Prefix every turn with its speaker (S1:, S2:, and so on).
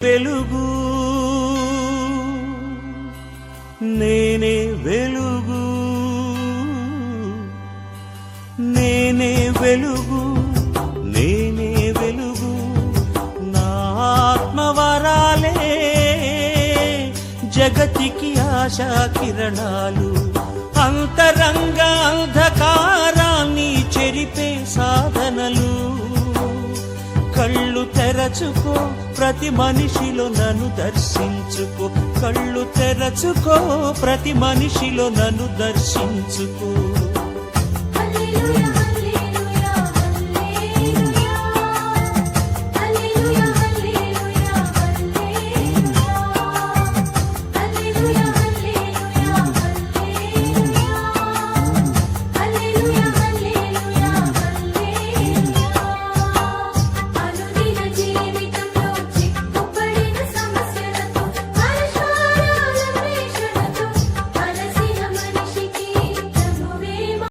S1: వెలుగు నేనే వెలుగు నేనే వెలుగు నేనే వెలుగు నా ఆత్మవరాలే జగతికి ఆశా కిరణాలు అంతరంగ అంధకారాన్ని చెరిపే సాధనలు కళ్ళు తెరచుకో ప్రతి మనిషిలో నన్ను దర్శించుకో కళ్ళు తెరచుకో ప్రతి మనిషిలో నన్ను దర్శించుకో